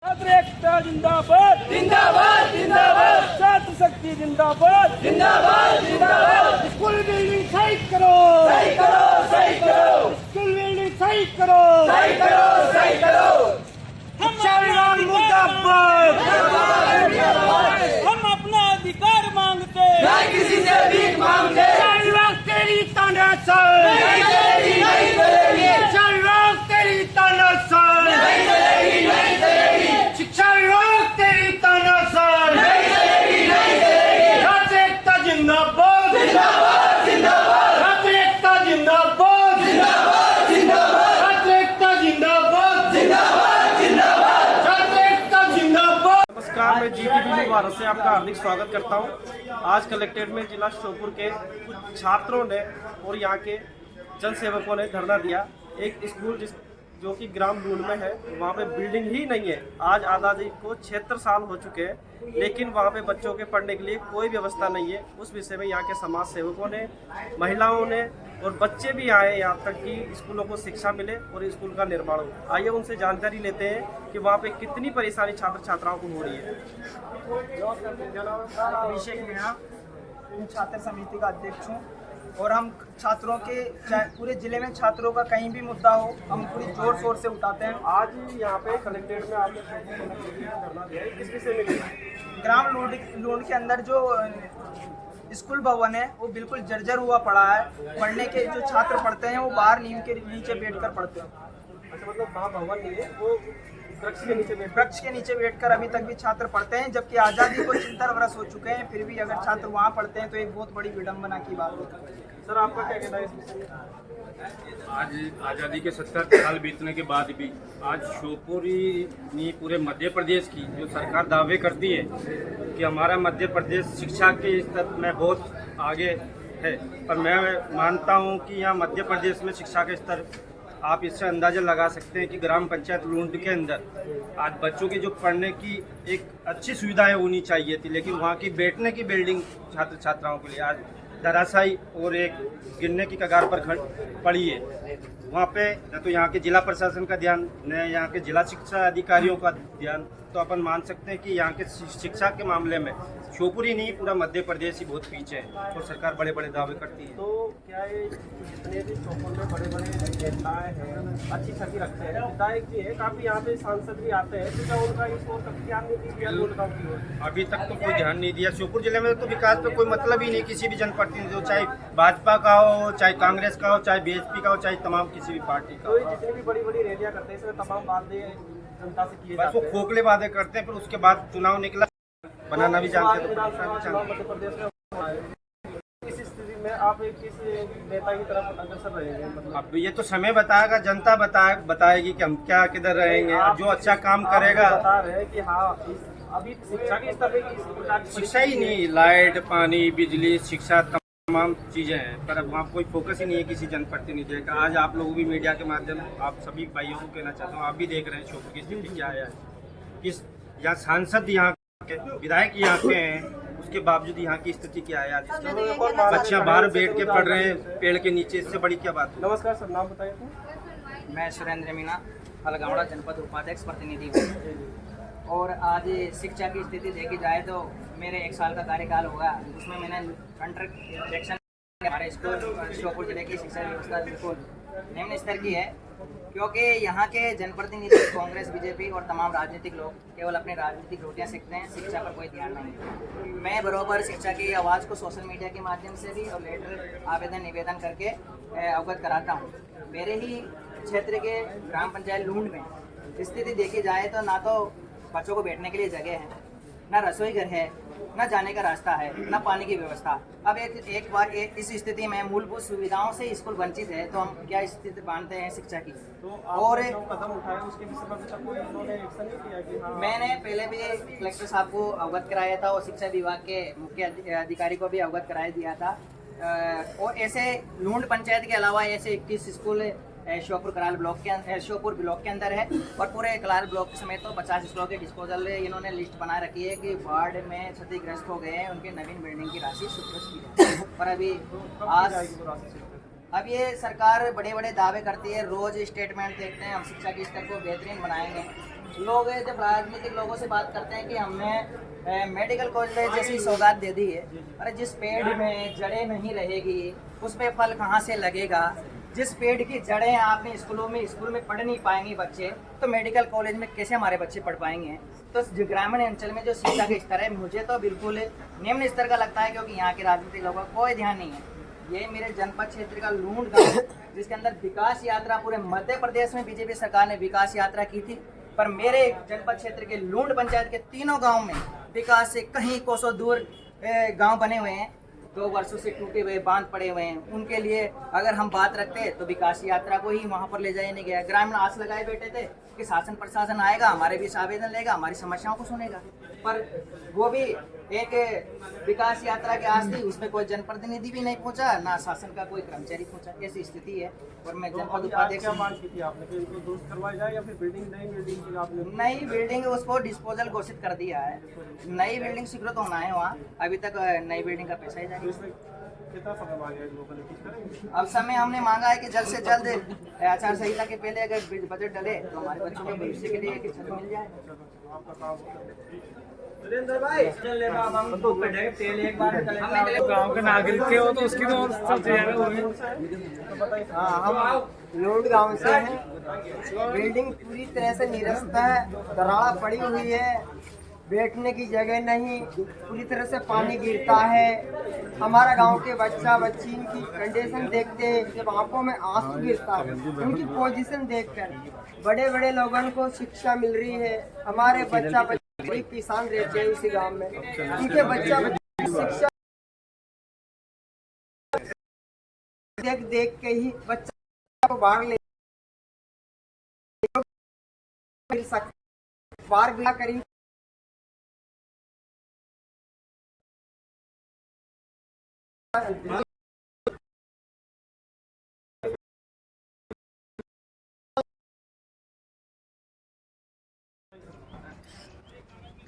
छात्र एकता जिंदाबाद जिंदाबाद जिंदाबाद छात्र शक्ति जिंदाबाद जिंदाबाद जिंदाबाद स्कूल बिल्डिंग सही करो सही करो सही करो स्कूल बिल्डिंग सही करो सही करो सही करो शिक्षा विभाग मुर्दाबाद हम अपना अधिकार मांगते नहीं किसी से भीख मांगते शिक्षा विभाग तेरी तानाशाह नहीं चलेगी नहीं चलेगी शिक्षा विभाग तेरी तानाशाह नहीं चलेगी नहीं चलेगी शिक्षा विभाग तेरी तानाशाह नहीं चलेगी नहीं चलेगी छात्र एकता जिंदाबाद जिंदाबाद जिंदाबाद छात्र एकता जिंदाबाद जिंदाबाद जिंदाबाद छात्र एकता जिंदाबाद जिंदाबाद जिंदाबाद छात्र एकता जिंदाबाद। नमस्कार, मैं जीटीवी न्यूज़ भारत से आपका हार्दिक स्वागत करता हूं। आज कलेक्ट्रेट में जिला श्योपुर के कुछ छात्रों ने और यहाँ के जनसेवकों ने धरना दिया। एक स्कूल जो कि ग्राम लूण में है, वहाँ पे बिल्डिंग ही नहीं है। आज आज़ादी को 76 साल हो चुके हैं, लेकिन वहाँ पे बच्चों के पढ़ने के लिए कोई व्यवस्था नहीं है। उस विषय में यहाँ के समाज सेवकों ने, महिलाओं ने और बच्चे भी आए यहाँ तक कि स्कूलों को शिक्षा मिले और स्कूल का निर्माण हो। आइए उनसे जानकारी लेते हैं कि वहाँ पे कितनी परेशानी छात्र छात्राओं को हो रही है। अभिषेक मीणा छात्र समिति का अध्यक्ष हूँ और हम छात्रों के पूरे जिले में छात्रों का कहीं भी मुद्दा हो हम पूरी जोर शोर से उठाते हैं। आज यहाँ पे कलेक्ट्रेट में आपने धरना दिया है, किस विषय में? ग्राम लूण के अंदर जो स्कूल भवन है वो बिल्कुल जर्जर हुआ पड़ा है। पढ़ने के जो छात्र पढ़ते हैं वो बाहर नीम के नीचे बैठकर पढ़ते हैं। अच्छा, मतलब वहाँ भवन नहीं है, वो वृक्ष के नीचे बैठकर अभी तक भी छात्र पढ़ते हैं, जबकि आज़ादी को 76 वर्ष हो चुके हैं। फिर भी अगर छात्र वहाँ पढ़ते हैं तो एक बहुत बड़ी विडंबना की बात है। सर, आपका क्या कहना है इस विषय में? आज आज़ादी के 70 साल बीतने के बाद भी आज श्योपुर ही नहीं, पूरे मध्य प्रदेश की जो सरकार दावे करती है कि हमारा मध्य प्रदेश शिक्षा के स्तर में बहुत आगे है, पर मैं मानता हूं कि यहाँ मध्य प्रदेश में शिक्षा का स्तर आप इससे अंदाज़ा लगा सकते हैं कि ग्राम पंचायत लूंड के अंदर आज बच्चों के जो पढ़ने की एक अच्छी सुविधाएं होनी चाहिए थी, लेकिन वहाँ की बैठने की बिल्डिंग छात्र छात्राओं के लिए आज धराशायी और एक गिरने की कगार पर पड़ी है। वहाँ पे न तो यहाँ के जिला प्रशासन का ध्यान, न यहाँ के जिला शिक्षा अधिकारियों का ध्यान, तो अपन मान सकते हैं कि यहाँ के शिक्षा के मामले में श्योपुर ही नहीं पूरा मध्य प्रदेश ही बहुत पीछे है और सरकार बड़े बड़े दावे करती है। तो क्या ये जितने भी श्योपुर में बड़े बड़े नेताएं हैं, अच्छी छवि रखते हैं, विधायक जी है, काफ़ी यहाँ पे सांसद भी आते हैं, तो क्या उनका इस ओर तक ध्यान नहीं दिया? अभी तक तो कोई ध्यान नहीं दिया। श्योपुर जिले में तो विकास पे कोई मतलब ही नहीं किसी भी जनप्रतिनिधि हो, चाहे भाजपा का हो, चाहे कांग्रेस का हो, चाहे बीएसपी का हो, चाहे तमाम किसी भी पार्टी का। तो जितनी भी बड़ी बड़ी रैलियाँ करते हैं इसमें तमाम वादे जनता से किए बस वो खोखले वादे करते हैं, फिर उसके बाद चुनाव निकला बनाना भी जानते हैं। मध्य प्रदेश में इस स्थिति में आप किस नेता की तरफ अग्रसर रहेंगे? मतलब अब ये तो समय बताएगा, जनता बताएगी कि हम क्या किधर रहेंगे। जो अच्छा काम करेगा। बता रहे हैं कि हाँ अभी शिक्षा के स्तर पे किस प्रकार की शिक्षा ही नहीं, लाइट, पानी, बिजली, शिक्षा तमाम चीजें हैं, पर अब वहाँ कोई फोकस ही नहीं है किसी जनप्रतिनिधि का। आज आप लोग भी मीडिया के माध्यम आप सभी भाइयों को कहना चाहता हूँ, आप भी देख रहे हैं श्योपुर की स्थिति क्या है। किस यहाँ सांसद यहाँ के विधायक यहाँ के हैं, उसके बावजूद यहाँ की स्थिति क्या है। आज बच्चियाँ बाहर बैठ के पढ़ रहे हैं पेड़ के नीचे, इससे बड़ी क्या बात है? नमस्कार सर, नाम बताइए। मैं सुरेंद्र मीणा अलगावड़ा जनपद उपाध्यक्ष प्रतिनिधि हूँ और आज शिक्षा की स्थिति देखी जाए तो मेरे 1 साल का कार्यकाल होगा, उसमें मैंने अंडर इलेक्शन हमारे स्कूल श्योपुर जिले की शिक्षा व्यवस्था बिल्कुल निम्न स्तर की है, क्योंकि यहाँ के जनप्रतिनिधि कांग्रेस, बीजेपी और तमाम राजनीतिक लोग केवल अपनी राजनीतिक रोटियाँ सेकते हैं, शिक्षा पर कोई ध्यान नहीं है। मैं बराबर शिक्षा की आवाज़ को सोशल मीडिया के माध्यम से भी और लेटर आवेदन निवेदन करके अवगत कराता हूँ। मेरे ही क्षेत्र के ग्राम पंचायत लूंड में स्थिति देखी जाए तो ना तो बच्चों को बैठने के लिए जगह है, ना रसोई घर है, ना जाने का रास्ता है, ना पानी की व्यवस्था। अब एक बार इस स्थिति में मूलभूत सुविधाओं से स्कूल वंचित है तो हम क्या स्थिति मानते हैं शिक्षा की? तो और कदम उठाए उसके विषय में अभी तक कोई उन्होंने एक्शन नहीं किया कि हाँ? मैंने पहले भी कलेक्टर साहब को अवगत कराया था और शिक्षा विभाग के मुख्य अधिकारी को भी अवगत करा दिया था। और ऐसे लूंड पंचायत के अलावा ऐसे 21 स्कूल श्योपुर कराल ब्लॉक के श्योपुर ब्लॉक के अंदर है और पूरे कराल ब्लॉक समेत तो 50 स्कूलों के डिस्पोजल इन्होंने लिस्ट बना रखी है कि वार्ड में क्षतिग्रस्त हो गए हैं, उनके नवीन बिल्डिंग की राशि स्वीकृत की है। पर अभी आज अब ये सरकार बड़े बड़े दावे करती है, रोज स्टेटमेंट देखते हैं हम शिक्षा के स्तर को बेहतरीन बनाएंगे। लोग जब राजनीतिक लोगों से बात करते हैं कि हमने मेडिकल कॉलेज जैसी सौगात दे दी है, अरे जिस पेड़ में जड़ें नहीं रहेगी उस पे फल कहाँ से लगेगा? जिस पेड़ की जड़ें आपने स्कूल में पढ़ नहीं पाएंगे बच्चे, तो मेडिकल कॉलेज में कैसे हमारे बच्चे पढ़ पाएंगे? तो ग्रामीण अंचल में जो शिक्षा का स्तर है मुझे तो बिल्कुल निम्न स्तर का लगता है, क्योंकि यहाँ के राजनीतिक लोगों का कोई ध्यान नहीं है। ये मेरे जनपद क्षेत्र का लूंड गांव, जिसके अंदर विकास यात्रा पूरे मध्य प्रदेश में बीजेपी सरकार ने विकास यात्रा की थी, पर मेरे जनपद क्षेत्र के लूंड पंचायत के तीनों गांव में विकास से कहीं कोसों दूर गांव बने हुए हैं। 2 वर्षों से टूटे हुए बांध पड़े हुए हैं। उनके लिए अगर हम बात रखते तो विकास यात्रा को ही वहां पर ले जाया नहीं गया। ग्रामीण आस लगाए बैठे थे कि शासन प्रशासन आएगा, हमारे बीच आवेदन लेगा, हमारी समस्याओं को सुनेगा, पर वो भी एक विकास यात्रा की आस थी, उसमें कोई जनप्रतिनिधि भी नहीं पहुंचा, ना शासन का कोई कर्मचारी पहुंचा। ऐसी स्थिति है। और मैं जनपद उपाध्यक्ष नई बिल्डिंग उसको डिस्पोजल घोषित कर दिया है। नई बिल्डिंग स्वीकृत होना है वहाँ, अभी तक नई बिल्डिंग का पैसा ही जारी। कितना समय मांगा इन लोगों ने, कुछ करेंगे? अब समय हमने मांगा है कि जल्द से जल्द आचार संहिता के पहले अगर बजट डले तो हमारे बच्चों के भविष्य के लिए एक छत मिल जाए। गांव के नागरिक के हो तो उसकी तो सबसे ज्यादा होगी। हाँ, हम लोड गांव से हैं। बिल्डिंग पूरी तरह से निरस्त है, दरार पड़ी हुई है, बैठने की जगह नहीं, पूरी तरह से पानी गिरता है। हमारा गांव के बच्चा बच्ची की कंडीशन देखते जब आंखों में आंसू गिरता है, उनकी पोजीशन देखकर। बड़े बड़े लोगों को शिक्षा मिल रही है, हमारे बच्चा बच्ची गरीब किसान रहते हैं उसी गांव में, उनके बच्चा बच्ची शिक्षा देख देख के ही बच्चा को बाहर ले मिल सकता, बाहर बिना करी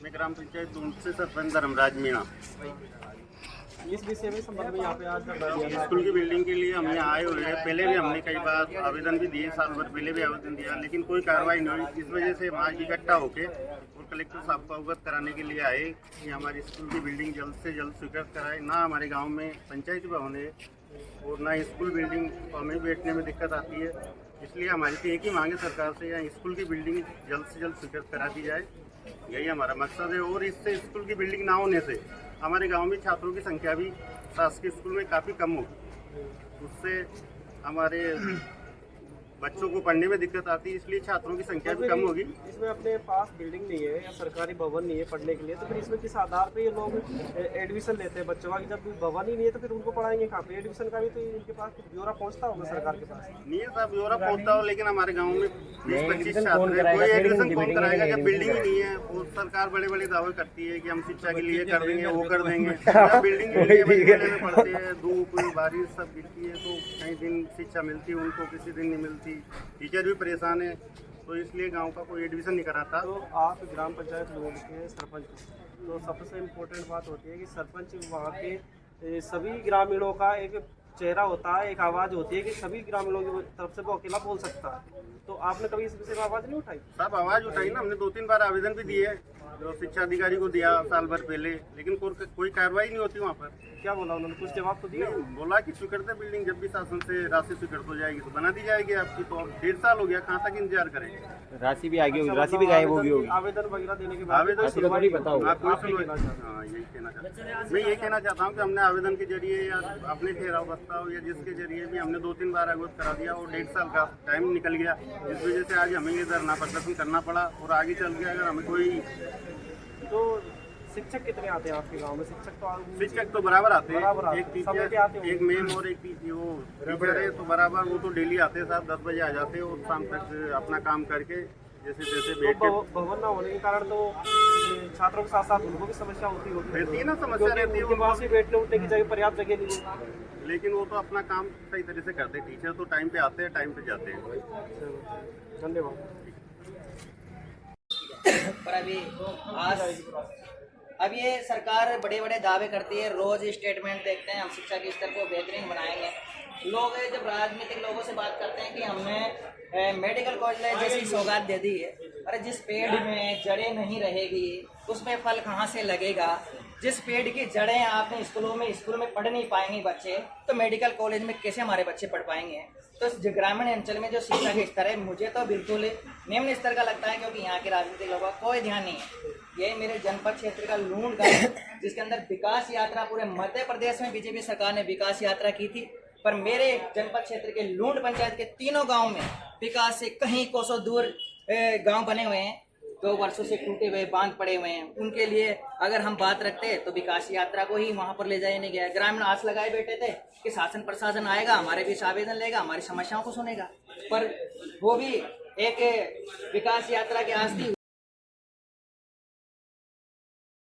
मैं ग्राम पंचायत दून से सरपंच धर्मराज मीणा। इस विषय में संबंध में यहाँ पे आज धरना दिया था। स्कूल की बिल्डिंग के लिए हम यहाँ आए हुए हैं। पहले भी हमने कई बार आवेदन भी दिए, साल भर पहले भी आवेदन दिया, लेकिन कोई कार्रवाई नहीं हुई। इस वजह से हम आज इकट्ठा होके और कलेक्टर साहब को अवगत कराने के लिए आए कि हमारी स्कूल की बिल्डिंग जल्द से जल्द स्वीकृत कराए। ना हमारे गाँव में पंचायती भवन है और ना स्कूल बिल्डिंग, हमें बैठने में दिक्कत आती है। इसलिए हमारी तो एक ही मांग है सरकार से, यहाँ स्कूल की बिल्डिंग जल्द से जल्द स्वीकृत करा दी जाए, यही हमारा मकसद है। और इससे स्कूल की बिल्डिंग ना होने से हमारे गांव में छात्रों की संख्या भी शासकीय स्कूल में काफ़ी कम होगी, उससे हमारे बच्चों को पढ़ने में दिक्कत आती है, इसलिए छात्रों की संख्या भी कम होगी। इसमें अपने पास बिल्डिंग नहीं है या सरकारी भवन नहीं है पढ़ने के लिए, तो फिर इसमें किस आधार पे ये लोग एडमिशन लेते हैं बच्चों का? जब भवन ही नहीं है तो फिर उनको पढ़ाएंगे कहाँ पे? एडमिशन का भी तो इनके पास ब्यौरा पहुँचता होगा सरकार के पास। नहीं है साहब, ब्यौरा पहुँचता हो, लेकिन हमारे गाँव में 20-25 छात्र हैं, कोई एडमिशन कौन कराएगा जब बिल्डिंग ही नहीं है? और सरकार बड़े बड़े दावे करती है कि हम शिक्षा के लिए कर देंगे, वो कर देंगे, बिल्डिंग में पढ़ते हैं, धूप बारिश सब गिरती है, तो कई दिन शिक्षा मिलती है उनको, किसी दिन नहीं मिलती, टीचर भी परेशान है, तो इसलिए गांव का कोई एडमिशन नहीं कराता। तो आप ग्राम पंचायत लोग के सरपंच, तो सबसे इम्पोर्टेंट बात होती है कि सरपंच वहाँ के सभी ग्रामीणों का एक चेहरा होता है, एक आवाज़ होती है कि सभी ग्रामीणों की तरफ से वो अकेला बोल सकता है। तो आपने कभी इस विषय में आवाज़ नहीं उठाई? सब आवाज़ उठाई ना, हमने 2-3 बार आवेदन भी दिए, जो शिक्षा अधिकारी को दिया साल भर पहले, लेकिन कोई कार्रवाई नहीं होती वहाँ पर। क्या बोला उन्होंने? कुछ जवाब तो दिया? बोला कि स्वीकृत है बिल्डिंग, जब भी शासन से राशि स्वीकृत हो जाएगी तो बना दी जाएगी आपकी। तो 1.5 साल हो गया, कहाँ तक इंतजार करेंगे? राशि भी आगे होगी, राशि भी गायब होगी। आवेदन वगैरह देने के बाद आवेदन सुनवाई बताओ। हाँ, यही कहना चाहता हूँ। मैं यही कहना चाहता हूँ कि हमने आवेदन के जरिए या अपने ठहराव प्रस्ताव या जिसके जरिए भी हमने 2-3 बार अवगत करा दिया और 1.5 साल का टाइम निकल गया, जिस वजह से आज हमें ये धरना प्रदर्शन करना पड़ा। और आगे चल के अगर हमें कोई, तो शिक्षक कितने आते हैं आपके गांव में? शिक्षक तो बराबर आते हैं, एक समय पे टीचर, आते एक मैम और एक वो टीचर है, तो बराबर वो तो डेली आते हैं साहब, 10 बजे आ जाते हैं और शाम तक अपना काम करके जैसे तैसे बैठ के। भवन ना होने के कारण तो छात्रों के साथ साथ उनको भी समस्या रहती है ना, समस्या रहती है, उनके पास भी बैठने उठने की जगह पर्याप्त जगह नहीं है। लेकिन वो तो अपना काम सही तरह से करते हैं। टीचर तो टाइम पे आते हैं, टाइम पे जाते हैं। धन्यवाद। पर अब ये सरकार बड़े बड़े दावे करती है, रोज स्टेटमेंट देखते हैं हम शिक्षा के स्तर को बेहतरीन बनाएंगे, लोग जब राजनीतिक लोगों से बात करते हैं कि हमने मेडिकल कॉलेज जैसी सौगात दे दी है, अरे जिस पेड़ में जड़ें नहीं रहेगी उसमें फल कहाँ से लगेगा? जिस पेड़ की जड़ें आपने स्कूल में पढ़ नहीं पाएंगे बच्चे, तो मेडिकल कॉलेज में कैसे हमारे बच्चे पढ़ पाएंगे? तो इस ग्रामीण अंचल में जो शिक्षा का स्तर है मुझे तो बिल्कुल निम्न स्तर का लगता है, क्योंकि यहाँ के राजनीतिक लोगों का कोई ध्यान नहीं है। ये मेरे जनपद क्षेत्र का लूण गाँव है, जिसके अंदर विकास यात्रा पूरे मध्य प्रदेश में बीजेपी सरकार ने विकास यात्रा की थी, पर मेरे जनपद क्षेत्र के लूण पंचायत के तीनों गाँव में विकास से कहीं कोसों दूर गाँव बने हुए हैं, 2 वर्षों से टूटे हुए बांध पड़े हुए हैं। उनके लिए अगर हम बात रखते हैं तो विकास यात्रा को ही वहां पर ले जाया नहीं गया। ग्रामीण आस लगाए बैठे थे कि शासन प्रशासन आएगा, हमारे बीच आवेदन लेगा, हमारी समस्याओं को सुनेगा, पर वो भी एक विकास यात्रा की आस थी।